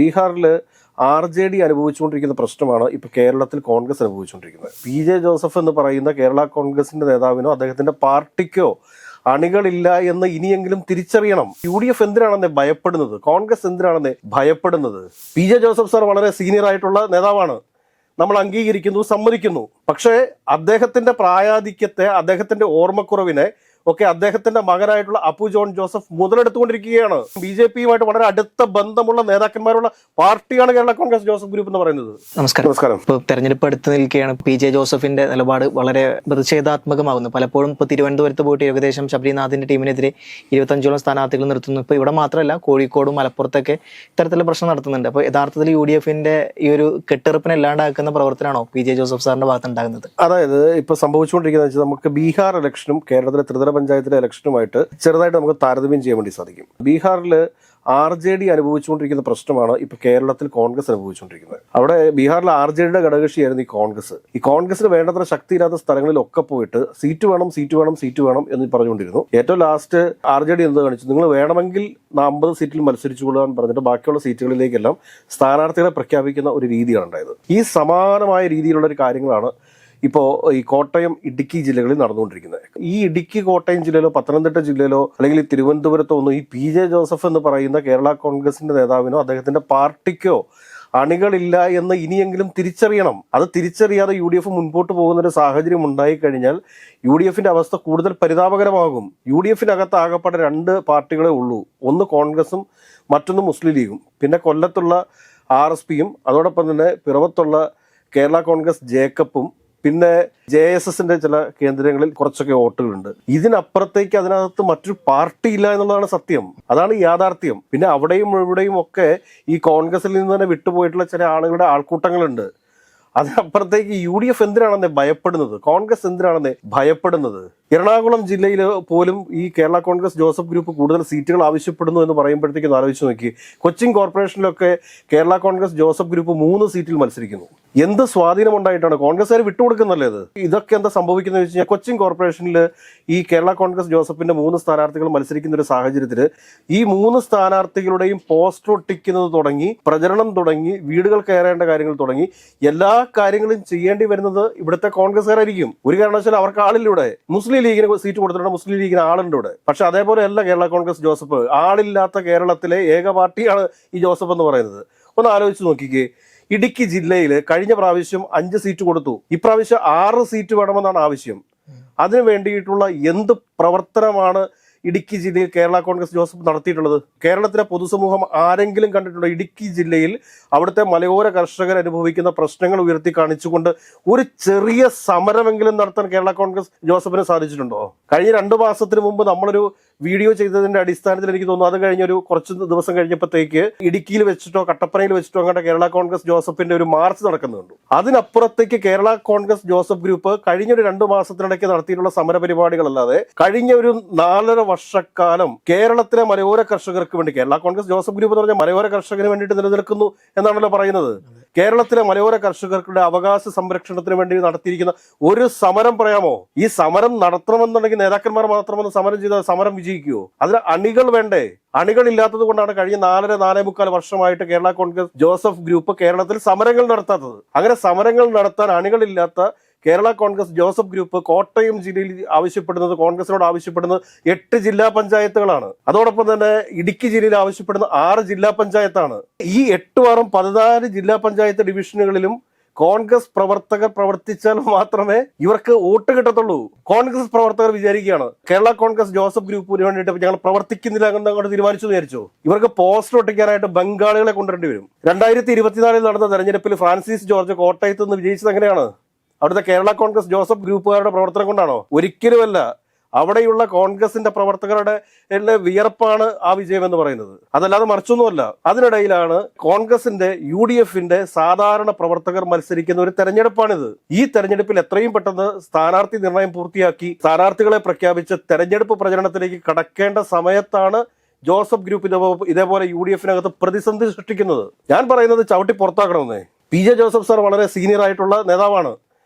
ബീഹാറിൽ RJD അനുഭവിച്ചുകൊണ്ടിരിക്കുന്ന പ്രശ്നമാണ് ഇപ്പോൾ കേരളത്തിൽ കോൺഗ്രസ് അനുഭവിച്ചുകൊണ്ടിരിക്കുന്നത്. PJ ജോസഫ് എന്ന് പറയുന്ന കേരള കോൺഗ്രസിന്റെ നേതാവിനോ അദ്ദേഹത്തിന്റെ പാർട്ടിക്കോ അണികളില്ല എന്ന് ഇനിയെങ്കിലും തിരിച്ചറിയണം. UDF എന്തിനാണെന്നേ ഭയപ്പെടുന്നത്, കോൺഗ്രസ് എന്തിനാണെന്നേ ഭയപ്പെടുന്നത്. PJ ജോസഫ് സാർ വളരെ സീനിയർ ആയിട്ടുള്ള നേതാവാണ്, നമ്മൾ അംഗീകരിക്കുന്നു, സമ്മതിക്കുന്നു. പക്ഷേ അദ്ദേഹത്തിന്റെ പ്രായാധിക്യത്തെ, അദ്ദേഹത്തിന്റെ ഓർമ്മക്കുറവിനെ ഒക്കെ അദ്ദേഹത്തിന്റെ മകനായിട്ടുള്ള അപ്പു ജോൺ ജോസഫ് മുതലെടുത്തുകൊണ്ടിരിക്കുകയാണ്. BJP-യുമായിട്ട് വളരെ അടുത്ത ബന്ധമുള്ള നേതാക്കന്മാരുള്ള പാർട്ടിയാണ് കേരള കോൺഗ്രസ് ജോസഫ് ഗ്രൂപ്പ് എന്ന് പറയുന്നത്. നമസ്കാരം. ഇപ്പോൾ തെരഞ്ഞെടുപ്പ് അടുത്ത് നിൽക്കുകയാണ്. PJ ജോസഫിന്റെ നിലപാട് വളരെ പ്രതിഷേധാത്മകമാകുന്നു. പലപ്പോഴും ഇപ്പോൾ തിരുവനന്തപുരത്ത് പോയിട്ട് ഏകദേശം ശബരിനാഥിന്റെ ടീമിനെതിരെ 25ഓളം സ്ഥാനാർത്ഥികൾ നിർത്തുന്നു. ഇപ്പോൾ ഇവിടെ മാത്രമല്ല, കോഴിക്കോടും മലപ്പുറത്തൊക്കെ ഇത്തരത്തിലുള്ള പ്രശ്നം നടത്തുന്നുണ്ട്. അപ്പോൾ യഥാർത്ഥത്തിൽ UDF-ന്റെ ഈ ഒരു കെട്ടുറപ്പിനെ ഇല്ലാണ്ടാക്കുന്ന പ്രവർത്തനമാണോ PJ ജോസഫ് സാറിന്റെ ഭാഗത്ത് ഉണ്ടാകുന്നത്? അതായത് ഇപ്പൊ സംഭവിച്ചുകൊണ്ടിരിക്കുന്നത് നമുക്ക് ബീഹാർ ഇലക്ഷനും കേരളത്തിലെ ത്രിതല പഞ്ചായത്തിലെ ഇലക്ഷനുമായിട്ട് ചെറുതായിട്ട് നമുക്ക് താരതമ്യം ചെയ്യാൻ വേണ്ടി സാധിക്കും. ബീഹാറിൽ RJD അനുഭവിച്ചുകൊണ്ടിരിക്കുന്ന പ്രശ്നമാണ് ഇപ്പൊ കേരളത്തിൽ കോൺഗ്രസ് അനുഭവിച്ചുകൊണ്ടിരിക്കുന്നത്. അവിടെ ബീഹാറിൽ RJD-യുടെ ഘടകകക്ഷിയായിരുന്നു ഈ കോൺഗ്രസിന് വേണ്ടത്ര ശക്തിയില്ലാത്ത സ്ഥലങ്ങളിലൊക്കെ പോയിട്ട് സീറ്റ് വേണം എന്ന് പറഞ്ഞുകൊണ്ടിരുന്നു. ഏറ്റവും ലാസ്റ്റ് RJD എന്ത് കാണിച്ചു, നിങ്ങൾ വേണമെങ്കിൽ 50 സീറ്റിൽ മത്സരിച്ചുകൊള്ളാൻ പറഞ്ഞിട്ട് ബാക്കിയുള്ള സീറ്റുകളിലേക്കെല്ലാം സ്ഥാനാർത്ഥികളെ പ്രഖ്യാപിക്കുന്ന ഒരു രീതിയാണ് ഉണ്ടായത്. ഈ സമാനമായ രീതിയിലുള്ള ഒരു കാര്യങ്ങളാണ് ഇപ്പോൾ ഈ കോട്ടയം, ഇടുക്കി ജില്ലകളിൽ നടന്നുകൊണ്ടിരിക്കുന്നത്. ഈ ഇടുക്കി, കോട്ടയം ജില്ലയിലോ പത്തനംതിട്ട ജില്ലയിലോ അല്ലെങ്കിൽ തിരുവനന്തപുരത്തോ ഒന്നും ഈ PJ ജോസഫ് എന്ന് പറയുന്ന കേരള കോൺഗ്രസിന്റെ നേതാവിനോ അദ്ദേഹത്തിന്റെ പാർട്ടിക്കോ അണികളില്ല എന്ന് ഇനിയെങ്കിലും തിരിച്ചറിയണം. അത് തിരിച്ചറിയാതെ UDF മുൻപോട്ട് പോകുന്ന ഒരു സാഹചര്യം ഉണ്ടായിക്കഴിഞ്ഞാൽ UDF-ന്റെ അവസ്ഥ കൂടുതൽ പരിതാപകരമാകും. UDF-നകത്ത് ആകപ്പാടെ 2 പാർട്ടികളെ ഉള്ളൂ. ഒന്ന് കോൺഗ്രസും മറ്റൊന്ന് മുസ്ലിം ലീഗും. പിന്നെ കൊല്ലത്തുള്ള RSPയും അതോടൊപ്പം തന്നെ പിറവത്തുള്ള കേരള കോൺഗ്രസ് ജേക്കബും പിന്നെ JSS-ന്റെ ചില കേന്ദ്രങ്ങളിൽ കുറച്ചൊക്കെ വോട്ടുകളുണ്ട്. ഇതിനപ്പുറത്തേക്ക് അതിനകത്ത് മറ്റൊരു പാർട്ടി ഇല്ല എന്നുള്ളതാണ് സത്യം. അതാണ് യാഥാർത്ഥ്യം. പിന്നെ അവിടെയും ഇവിടെയും ഒക്കെ ഈ കോൺഗ്രസിൽ നിന്ന് തന്നെ വിട്ടുപോയിട്ടുള്ള ചില ആളുകളുടെ ആൾക്കൂട്ടങ്ങളുണ്ട്. അതിനപ്പുറത്തേക്ക് UDF എന്തിനാണെന്നേ ഭയപ്പെടുന്നത്, കോൺഗ്രസ് എന്തിനാണെന്നേ ഭയപ്പെടുന്നത്. എറണാകുളം ജില്ലയിൽ പോലും ഈ കേരള കോൺഗ്രസ് ജോസഫ് ഗ്രൂപ്പ് കൂടുതൽ സീറ്റുകൾ ആവശ്യപ്പെടുന്നു എന്ന് പറയുമ്പോഴത്തേക്കും ആലോചിച്ച് നോക്കി. കൊച്ചിൻ കോർപ്പറേഷനിലൊക്കെ കേരള കോൺഗ്രസ് ജോസഫ് ഗ്രൂപ്പ് 3 സീറ്റിൽ മത്സരിക്കുന്നു. എന്ത് സ്വാധീനമുണ്ടായിട്ടാണ് കോൺഗ്രസ്സുകാർ വിട്ടുകൊടുക്കുന്നല്ലേ ഇത്? ഇതൊക്കെ എന്താ സംഭവിക്കുന്നത് വെച്ച് കഴിഞ്ഞാൽ, കൊച്ചിൻ കോർപ്പറേഷനിൽ ഈ കേരള കോൺഗ്രസ് ജോസഫിന്റെ 3 സ്ഥാനാർത്ഥികൾ മത്സരിക്കുന്ന ഒരു സാഹചര്യത്തിൽ ഈ 3 സ്ഥാനാർത്ഥികളുടെയും പോസ്റ്റർ ഒട്ടിക്കുന്നത് തുടങ്ങി, പ്രചരണം തുടങ്ങി, വീടുകൾ കയറേണ്ട കാര്യങ്ങൾ തുടങ്ങി, എല്ലാ കാര്യങ്ങളും ചെയ്യേണ്ടി വരുന്നത് ഇവിടുത്തെ കോൺഗ്രസ്സുകാരായിരിക്കും. ഒരു കാരണവശാലും അവർക്ക് ആളിലൂടെ മുസ്ലിം ലീഗിന് സീറ്റ് കൊടുത്തിട്ടുണ്ട്, മുസ്ലിം ലീഗിന് ആളുണ്ട് ഇവിടെ. പക്ഷെ അതേപോലെ അല്ല കേരള കോൺഗ്രസ് ജോസഫ്. ആളില്ലാത്ത കേരളത്തിലെ ഏക പാർട്ടിയാണ് ഈ ജോസഫ് എന്ന് പറയുന്നത്. ഒന്ന് ആലോചിച്ച് നോക്കിക്കേ. ഇടുക്കി ജില്ലയിൽ കഴിഞ്ഞ പ്രാവശ്യം 5 സീറ്റ് കൊടുത്തു. ഇപ്രാവശ്യം 6 സീറ്റ് വേണമെന്നാണ് ആവശ്യം. അതിനു വേണ്ടിയിട്ടുള്ള എന്ത് പ്രവർത്തനമാണ് ഇടുക്കി ജില്ലയിൽ കേരള കോൺഗ്രസ് ജോസഫ് നടത്തിയിട്ടുള്ളത്? കേരളത്തിലെ പൊതുസമൂഹം ആരെങ്കിലും കണ്ടിട്ടുണ്ടോ ഇടുക്കി ജില്ലയിൽ അവിടുത്തെ മലയോര കർഷകർ അനുഭവിക്കുന്ന പ്രശ്നങ്ങൾ ഉയർത്തി കാണിച്ചുകൊണ്ട് ഒരു ചെറിയ സമരമെങ്കിലും നടത്താൻ കേരള കോൺഗ്രസ് ജോസഫിന് സാധിച്ചിട്ടുണ്ടോ? കഴിഞ്ഞ 2 മാസത്തിന് മുമ്പ് നമ്മളൊരു വീഡിയോ ചെയ്തതിന്റെ അടിസ്ഥാനത്തിൽ എനിക്ക് തോന്നുന്നു അത് കഴിഞ്ഞൊരു കുറച്ച് ദിവസം കഴിഞ്ഞപ്പോഴത്തേക്ക് ഇടുക്കിയിൽ വെച്ചിട്ടോ കട്ടപ്പനയിൽ വെച്ചിട്ടോ അങ്ങോട്ട് കേരള കോൺഗ്രസ് ജോസഫിന്റെ ഒരു മാർച്ച് നടക്കുന്നുണ്ട്. അതിനപ്പുറത്തേക്ക് കേരള കോൺഗ്രസ് ജോസഫ് ഗ്രൂപ്പ് കഴിഞ്ഞൊരു 2 മാസത്തിനിടയ്ക്ക് നടത്തിയിട്ടുള്ള സമര പരിപാടികളല്ലാതെ കഴിഞ്ഞ ഒരു 4.5 വർഷക്കാലം കേരളത്തിലെ മലയോര കർഷകർക്ക് വേണ്ടി, കേരള കോൺഗ്രസ് ജോസഫ് ഗ്രൂപ്പ് എന്ന് പറഞ്ഞാൽ മലയോര കർഷകന് വേണ്ടിയിട്ട് നിലനിൽക്കുന്നു എന്നാണല്ലോ പറയുന്നത്. കേരളത്തിലെ മലയോര കർഷകരുടെ അവകാശ സംരക്ഷണത്തിന് വേണ്ടി നടത്തിയിരിക്കുന്ന ഒരു സമരം പറയാമോ? ഈ സമരം നടത്തണമെന്നുണ്ടെങ്കിൽ നേതാക്കന്മാർ മാത്രമെന്ന് സമരം ചെയ്താൽ സമരം വിജയിക്കുമോ? അതിന് അണികൾ വേണ്ടേ? അണികളില്ലാത്തത് കൊണ്ടാണ് കഴിഞ്ഞ 4.5 വർഷമായിട്ട് കേരള കോൺഗ്രസ് ജോസഫ് ഗ്രൂപ്പ് കേരളത്തിൽ സമരങ്ങൾ നടത്താത്തത്. അങ്ങനെ സമരങ്ങൾ നടത്താൻ അണികളില്ലാത്ത കേരള കോൺഗ്രസ് ജോസഫ് ഗ്രൂപ്പ് കോട്ടയം ജില്ലയിൽ കോൺഗ്രസിനോട് ആവശ്യപ്പെടുന്നത് 8 ജില്ലാ പഞ്ചായത്തുകളാണ്. അതോടൊപ്പം തന്നെ ഇടുക്കി ജില്ലയിൽ ആവശ്യപ്പെടുന്ന 6 ജില്ലാ പഞ്ചായത്താണ്. ഈ 8 14 ജില്ലാ പഞ്ചായത്ത് ഡിവിഷനുകളിലും കോൺഗ്രസ് പ്രവർത്തകർ പ്രവർത്തിച്ചാൽ മാത്രമേ ഇവർക്ക് വോട്ട് കിട്ടത്തുള്ളൂ. കോൺഗ്രസ് പ്രവർത്തകർ വിചാരിക്കുകയാണ് കേരള കോൺഗ്രസ് ജോസഫ് ഗ്രൂപ്പിന് വേണ്ടിയിട്ട് ഞങ്ങൾ പ്രവർത്തിക്കുന്നില്ല എന്ന് അങ്ങോട്ട് തീരുമാനിച്ചു വിചാരിച്ചു. ഇവർക്ക് പോസ്റ്റർ ഒട്ടിക്കാനായിട്ട് ബംഗാളികളെ കൊണ്ടുവരേണ്ടി വരും. 2024 നടന്ന തെരഞ്ഞെടുപ്പിൽ ഫ്രാൻസിസ് ജോർജ് കോട്ടയത്ത് നിന്ന് വിജയിച്ചത് എങ്ങനെയാണ്? അവിടുത്തെ കേരള കോൺഗ്രസ് ജോസഫ് ഗ്രൂപ്പുകാരുടെ പ്രവർത്തനം കൊണ്ടാണോ? ഒരിക്കലുമല്ല. അവിടെയുള്ള കോൺഗ്രസിന്റെ പ്രവർത്തകരുടെ വിയർപ്പാണ് ആ വിജയം എന്ന് പറയുന്നത്, അതല്ലാതെ മറിച്ചൊന്നുമല്ല. അതിനിടയിലാണ് കോൺഗ്രസിന്റെ UDF-ന്റെ സാധാരണ പ്രവർത്തകർ മത്സരിക്കുന്ന ഒരു തെരഞ്ഞെടുപ്പാണിത്. ഈ തെരഞ്ഞെടുപ്പിൽ എത്രയും പെട്ടെന്ന് സ്ഥാനാർത്ഥി നിർണയം പൂർത്തിയാക്കി സ്ഥാനാർത്ഥികളെ പ്രഖ്യാപിച്ച് തെരഞ്ഞെടുപ്പ് പ്രചരണത്തിലേക്ക് കടക്കേണ്ട സമയത്താണ് ജോസഫ് ഗ്രൂപ്പ് ഇതേപോലെ UDF-നകത്ത് പ്രതിസന്ധി സൃഷ്ടിക്കുന്നത്. ഞാൻ പറയുന്നത് ചവിട്ടി പുറത്താക്കണമെന്നേ. PJ ജോസഫ് സാർ വളരെ സീനിയർ ആയിട്ടുള്ള നേതാവാണ്,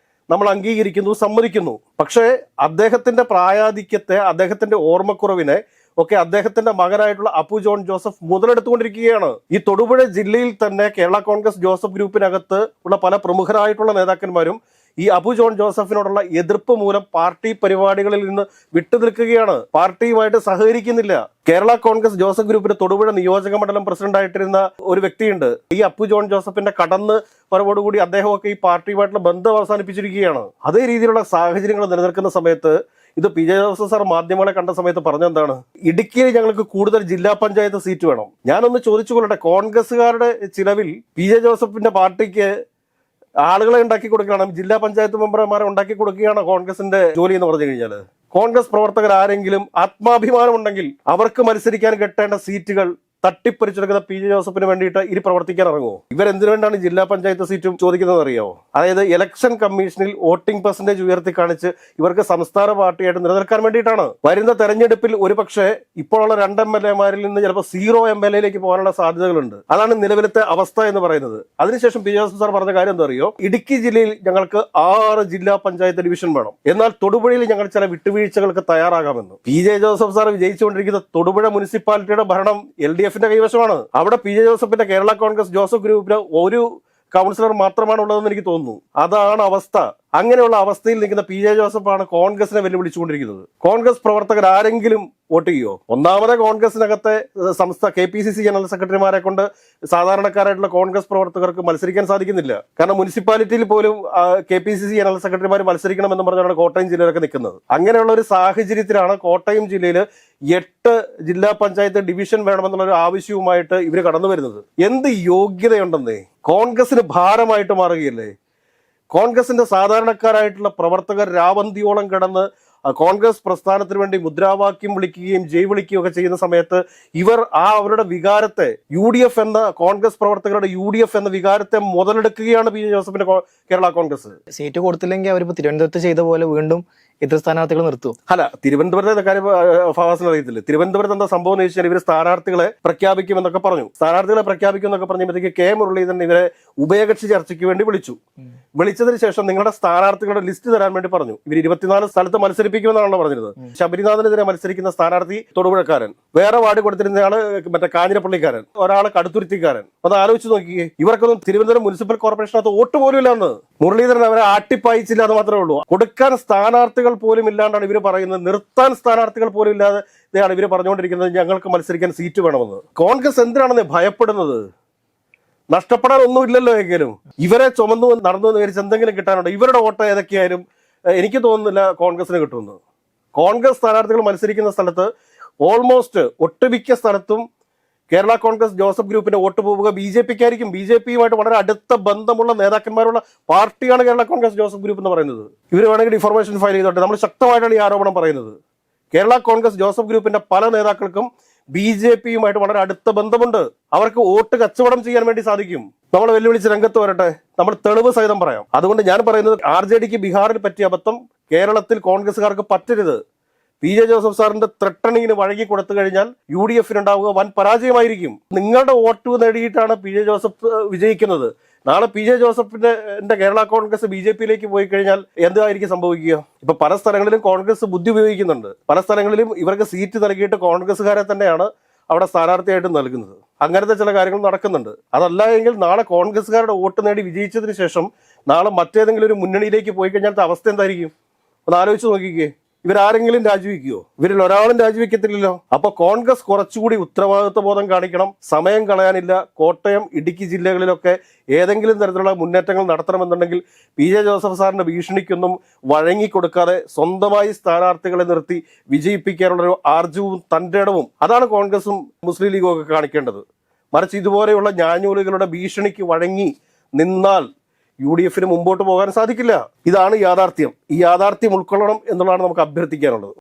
നമ്മൾ അംഗീകരിക്കുന്നു, സമ്മതിക്കുന്നു. പക്ഷേ അദ്ദേഹത്തിന്റെ പ്രായാധിക്യത്തെ, അദ്ദേഹത്തിന്റെ ഓർമ്മക്കുറവിനെ ഒക്കെ അദ്ദേഹത്തിന്റെ മകനായിട്ടുള്ള അപ്പു ജോൺ ജോസഫ് മുതലെടുത്തുകൊണ്ടിരിക്കുകയാണ്. ഈ തൊടുപുഴ ജില്ലയിൽ തന്നെ കേരള കോൺഗ്രസ് ജോസഫ് ഗ്രൂപ്പിനകത്ത് ഉള്ള പല പ്രമുഖരായിട്ടുള്ള നേതാക്കന്മാരും ഈ അപ്പു ജോൺ ജോസഫിനോടുള്ള എതിർപ്പ് മൂലം പാർട്ടി പരിപാടികളിൽ നിന്ന് വിട്ടുനിൽക്കുകയാണ്, പാർട്ടിയുമായിട്ട് സഹകരിക്കുന്നില്ല. കേരള കോൺഗ്രസ് ജോസഫ് ഗ്രൂപ്പിന്റെ തൊടുപുഴ നിയോജക മണ്ഡലം പ്രസിഡന്റായിട്ടിരുന്ന ഒരു വ്യക്തിയുണ്ട്. ഈ അപ്പു ജോൺ ജോസഫിന്റെ കടന്ന് വരവോടുകൂടി അദ്ദേഹമൊക്കെ ഈ പാർട്ടിയുമായിട്ടുള്ള ബന്ധം അവസാനിപ്പിച്ചിരിക്കുകയാണ്. അതേ രീതിയിലുള്ള സാഹചര്യങ്ങൾ നിലനിൽക്കുന്ന സമയത്ത് ഇത് പി ജെ ജോസഫ് സാർ മാധ്യമങ്ങളെ കണ്ട സമയത്ത് പറഞ്ഞെന്താണ്, ഇടുക്കിയിൽ ഞങ്ങൾക്ക് കൂടുതൽ ജില്ലാ പഞ്ചായത്ത് സീറ്റ് വേണം. ഞാനൊന്ന് ചോദിച്ചുകൊള്ളട്ടെ, കോൺഗ്രസുകാരുടെ ചിലവിൽ പി ജെ ജോസഫിന്റെ പാർട്ടിക്ക് ആളുകളെ ഉണ്ടാക്കി കൊടുക്കുകയാണ്, ജില്ലാ പഞ്ചായത്ത് മെമ്പർമാരെ ഉണ്ടാക്കി കൊടുക്കുകയാണ് കോൺഗ്രസിന്റെ ജോലി എന്ന് പറഞ്ഞു കഴിഞ്ഞാൽ. കോൺഗ്രസ് പ്രവർത്തകർ ആരെങ്കിലും ആത്മാഭിമാനം ഉണ്ടെങ്കിൽ അവർക്ക് മത്സരിക്കാൻ കിട്ടേണ്ട സീറ്റുകൾ തട്ടിപ്പറിച്ചെടുക്കുന്ന പി ജെ ജോസഫിന് വേണ്ടിയിട്ട് ഇനി പ്രവർത്തിക്കാൻ ഇറങ്ങുമോ? ഇവരെന്തിനു വേണ്ടിയാണ് ജില്ലാ പഞ്ചായത്ത് സീറ്റും ചോദിക്കുന്നത് അറിയാമോ? അതായത് ഇലക്ഷൻ കമ്മീഷനിൽ വോട്ടിംഗ് പെർസെന്റേജ് ഉയർത്തി കാണിച്ച് ഇവർക്ക് സംസ്ഥാന പാർട്ടിയായിട്ട് നിലനിൽക്കാൻ വേണ്ടിയിട്ടാണ്. വരുന്ന തെരഞ്ഞെടുപ്പിൽ ഒരുപക്ഷെ ഇപ്പോഴുള്ള 2 MLA-മാരിൽ നിന്ന് ചിലപ്പോൾ 0 MLA-യിലേക്ക് പോകാനുള്ള സാധ്യതകളുണ്ട്. അതാണ് നിലവിലത്തെ അവസ്ഥ എന്ന് പറയുന്നത്. അതിനുശേഷം പി ജെ ജോസഫ് സാർ പറഞ്ഞ കാര്യം എന്താ അറിയോ, ഇടുക്കി ജില്ലയിൽ ഞങ്ങൾക്ക് 6 ജില്ലാ പഞ്ചായത്ത് ഡിവിഷൻ വേണം, എന്നാൽ തൊടുപുഴയിൽ ഞങ്ങൾ ചില വിട്ടുവീഴ്ചകൾക്ക് തയ്യാറാകാമെന്ന്. പി ജെ ജോസഫ് സാർ വിജയിച്ചുകൊണ്ടിരിക്കുന്ന തൊടുപുഴ മുനിസിപ്പാലിറ്റിയുടെ ഭരണം LDF കൈവശമാണ്. അവിടെ പി ജെ ജോസഫിന്റെ കേരള കോൺഗ്രസ് ജോസഫ് ഗ്രൂപ്പിന് ഒരു കൗൺസിലർ മാത്രമാണ് ഉള്ളതെന്ന് എനിക്ക് തോന്നുന്നു. അതാണ് അവസ്ഥ. അങ്ങനെയുള്ള അവസ്ഥയിൽ നിൽക്കുന്ന പി ജെ ജോസഫാണ് കോൺഗ്രസിനെ വെല്ലുവിളിച്ചുകൊണ്ടിരിക്കുന്നത്. കോൺഗ്രസ് പ്രവർത്തകർ ആരെങ്കിലും വോട്ട് ചെയ്യുമോ? ഒന്നാമത് കോൺഗ്രസിനകത്തെ KPCC ജനറൽ സെക്രട്ടറിമാരെ കൊണ്ട് സാധാരണക്കാരായിട്ടുള്ള കോൺഗ്രസ് പ്രവർത്തകർക്ക് മത്സരിക്കാൻ സാധിക്കുന്നില്ല. കാരണം മുനിസിപ്പാലിറ്റിയിൽ പോലും KPCC ജനറൽ സെക്രട്ടറിമാർ മത്സരിക്കണമെന്ന് പറഞ്ഞാണ് കോട്ടയം ജില്ലയിലൊക്കെ നിൽക്കുന്നത്. അങ്ങനെയുള്ള ഒരു സാഹചര്യത്തിലാണ് കോട്ടയം ജില്ലയിൽ 8 ജില്ലാ പഞ്ചായത്ത് ഡിവിഷൻ വേണമെന്നുള്ള ഒരു ആവശ്യവുമായിട്ട് ഇവർ കടന്നു വരുന്നത്. എന്ത് യോഗ്യതയുണ്ടെന്നേ, കോൺഗ്രസിന് ഭാരമായിട്ട് മാറുകയല്ലേ. കോൺഗ്രസിന്റെ സാധാരണക്കാരായിട്ടുള്ള പ്രവർത്തകർ രാവന്തിയോളം കിടന്ന് കോൺഗ്രസ് പ്രസ്ഥാനത്തിന് വേണ്ടി മുദ്രാവാക്യം വിളിക്കുകയും ജയ് വിളിക്കുകയും ഒക്കെ ചെയ്യുന്ന സമയത്ത് ഇവർ അവരുടെ വികാരത്തെ UDF എന്ന കോൺഗ്രസ് പ്രവർത്തകരുടെ UDF എന്ന വികാരത്തെ മുതലെടുക്കുകയാണ് പി ജെ ജോസഫിന്റെ കേരള കോൺഗ്രസ്. സീറ്റ് കൊടുത്തില്ലെങ്കിൽ അവരിപ്പോ തിരുവനന്തപുരത്ത് ചെയ്ത പോലെ വീണ്ടും എതിർ സ്ഥാനാർത്ഥികൾ നിർത്തും. അല്ല, തിരുവനന്തപുരത്തെ കാര്യം ഫവാസിന് അറിയത്തില്ല. തിരുവനന്തപുരത്ത് എന്താ സംഭവം എന്ന് വെച്ചാൽ ഇവർ സ്ഥാനാർത്ഥികളെ പ്രഖ്യാപിക്കുമെന്നൊക്കെ പറഞ്ഞു. സ്ഥാനാർത്ഥികളെ പ്രഖ്യാപിക്കുമെന്നൊക്കെ പറഞ്ഞപ്പോഴത്തേക്ക് K മുരളീധരൻ ഇവരെ ഉഭയകക്ഷി ചർച്ചയ്ക്ക് വേണ്ടി വിളിച്ചതിന് ശേഷം നിങ്ങളുടെ സ്ഥാനാർത്ഥികളുടെ ലിസ്റ്റ് തരാൻ വേണ്ടി പറഞ്ഞു. ഇവർ 24 സ്ഥലത്ത് മത്സരിപ്പിക്കുമെന്നാണല്ലോ പറഞ്ഞത്. ശബരിനാഥനെതിരെ മത്സരിക്കുന്ന സ്ഥാനാർത്ഥി തൊടുപുഴക്കാരൻ, വേറെ വാർഡ് കൊടുത്തിരുന്നയാള് മറ്റേ കാഞ്ഞിരപ്പള്ളിക്കാരൻ, ഒരാള് കടുത്തുരുത്തിക്കാരൻ. അത് ആലോചിച്ച് നോക്കിയേ, ഇവർക്കൊന്നും തിരുവനന്തപുരം മുനിസിപ്പൽ കോർപ്പറേഷനകത്ത് വോട്ട് പോലും ഇല്ലാന്ന്. മുരളീധരൻ അവരെ ആട്ടിപ്പായിച്ചില്ല, അത് മാത്രമേ ഉള്ളൂ. കൊടുക്കാൻ സ്ഥാനാർത്ഥികൾ പോലും ഇല്ലാണ്ടാണ് ഇവർ പറയുന്നത്. നിർത്താൻ സ്ഥാനാർത്ഥികൾ പോലും ഇല്ലാതെ ഇവർ പറഞ്ഞുകൊണ്ടിരിക്കുന്നത് ഞങ്ങൾക്ക് മത്സരിക്കാൻ സീറ്റ് വേണമെന്ന്. കോൺഗ്രസ് എന്തിനാണെന്ന് ഭയപ്പെടുന്നത്? നഷ്ടപ്പെടാൻ ഒന്നുമില്ലല്ലോ. എങ്കിലും ഇവരെ ചുമന്നു നടന്നു എന്ന് വിചാരിച്ച് എന്തെങ്കിലും കിട്ടാനുണ്ടോ? ഇവരുടെ വോട്ട് ഏതൊക്കെയായാലും എനിക്ക് തോന്നുന്നില്ല കോൺഗ്രസിന് കിട്ടുമെന്ന്. കോൺഗ്രസ് സ്ഥാനാർത്ഥികൾ മത്സരിക്കുന്ന സ്ഥലത്ത് ഓൾമോസ്റ്റ് ഒട്ടുമിക്ക സ്ഥലത്തും കേരള കോൺഗ്രസ് ജോസഫ് ഗ്രൂപ്പിന്റെ വോട്ട് പോവുക BJPക്കായിരിക്കും. BJPയുമായിട്ട് വളരെ അടുത്ത ബന്ധമുള്ള നേതാക്കന്മാരുള്ള പാർട്ടിയാണ് കേരള കോൺഗ്രസ് ജോസഫ് ഗ്രൂപ്പ് എന്ന് പറയുന്നത്. ഇവർ വേണമെങ്കിൽ ഡിഫോർമേഷൻ ഫയൽ ചെയ്തോട്ടെ. നമ്മൾ ശക്തമായിട്ടാണ് ഈ ആരോപണം പറയുന്നത്. കേരള കോൺഗ്രസ് ജോസഫ് ഗ്രൂപ്പിന്റെ പല നേതാക്കൾക്കും BJPയുമായിട്ട് വളരെ അടുത്ത ബന്ധമുണ്ട്. അവർക്ക് വോട്ട് കച്ചവടം ചെയ്യാൻ വേണ്ടി സാധിക്കും. നമ്മൾ വെല്ലുവിളിച്ച് രംഗത്ത് വരട്ടെ, നമ്മൾ തെളിവ് സഹിതം പറയാം. അതുകൊണ്ട് ഞാൻ പറയുന്നത് RJDക്ക് ബീഹാറിൽ പറ്റിയ അബദ്ധം കേരളത്തിൽ കോൺഗ്രസുകാർക്ക് പറ്റരുത്. പി ജെ ജോസഫ് സാറിന്റെ ത്രട്ടണിങ്ങിന് വഴങ്ങി കൊടുത്തു കഴിഞ്ഞാൽ UDFനുണ്ടാവുക വൻ പരാജയമായിരിക്കും. നിങ്ങളുടെ വോട്ട് നേടിയിട്ടാണ് പി ജെ ജോസഫ് വിജയിക്കുന്നത്. നാളെ പി ജെ ജോസഫിന്റെ കേരള കോൺഗ്രസ് BJPയിലേക്ക് പോയി കഴിഞ്ഞാൽ എന്തായിരിക്കും സംഭവിക്കുക? ഇപ്പൊ പല സ്ഥലങ്ങളിലും കോൺഗ്രസ് ബുദ്ധി ഉപയോഗിക്കുന്നുണ്ട്. പല സ്ഥലങ്ങളിലും ഇവർക്ക് സീറ്റ് നൽകിയിട്ട് കോൺഗ്രസുകാരെ തന്നെയാണ് അവിടെ സ്ഥാനാർത്ഥിയായിട്ട് നൽകുന്നത്. അങ്ങനത്തെ ചില കാര്യങ്ങൾ നടക്കുന്നുണ്ട്. അതല്ല എങ്കിൽ നാളെ കോൺഗ്രസുകാരുടെ വോട്ട് നേടി വിജയിച്ചതിന് ശേഷം നാളെ മറ്റേതെങ്കിലും ഒരു മുന്നണിയിലേക്ക് പോയി കഴിഞ്ഞാൽ അവസ്ഥ എന്തായിരിക്കും? ഒന്ന് ആലോചിച്ച് നോക്കിക്കേ. ഇവരാരെങ്കിലും രാജിവെക്കുമോ? ഇവരിൽ ഒരാളും രാജിവെക്കത്തില്ലല്ലോ. അപ്പൊ കോൺഗ്രസ് കുറച്ചുകൂടി ഉത്തരവാദിത്വ ബോധം കാണിക്കണം. സമയം കളയാനില്ല. കോട്ടയം, ഇടുക്കി ജില്ലകളിലൊക്കെ ഏതെങ്കിലും തരത്തിലുള്ള മുന്നേറ്റങ്ങൾ നടത്തണമെന്നുണ്ടെങ്കിൽ പി ജെ ജോസഫ് സാറിന്റെ ഭീഷണിക്കൊന്നും വഴങ്ങിക്കൊടുക്കാതെ സ്വന്തമായി സ്ഥാനാർത്ഥികളെ നിർത്തി വിജയിപ്പിക്കാനുള്ളൊരു ആർജവും തന്റെ ഇടവും അതാണ് കോൺഗ്രസും മുസ്ലിം ലീഗും ഒക്കെ കാണിക്കേണ്ടത്. മറിച്ച് ഇതുപോലെയുള്ള ഞാഞ്ഞൂലുകളുടെ ഭീഷണിക്ക് വഴങ്ങി നിന്നാൽ UDFന് മുമ്പോട്ട് പോകാൻ സാധിക്കില്ല. ഇതാണ് യാഥാർത്ഥ്യം. ഈ യാഥാർത്ഥ്യം ഉൾക്കൊള്ളണം എന്നുള്ളതാണ് നമുക്ക് അഭ്യർത്ഥിക്കാനുള്ളത്.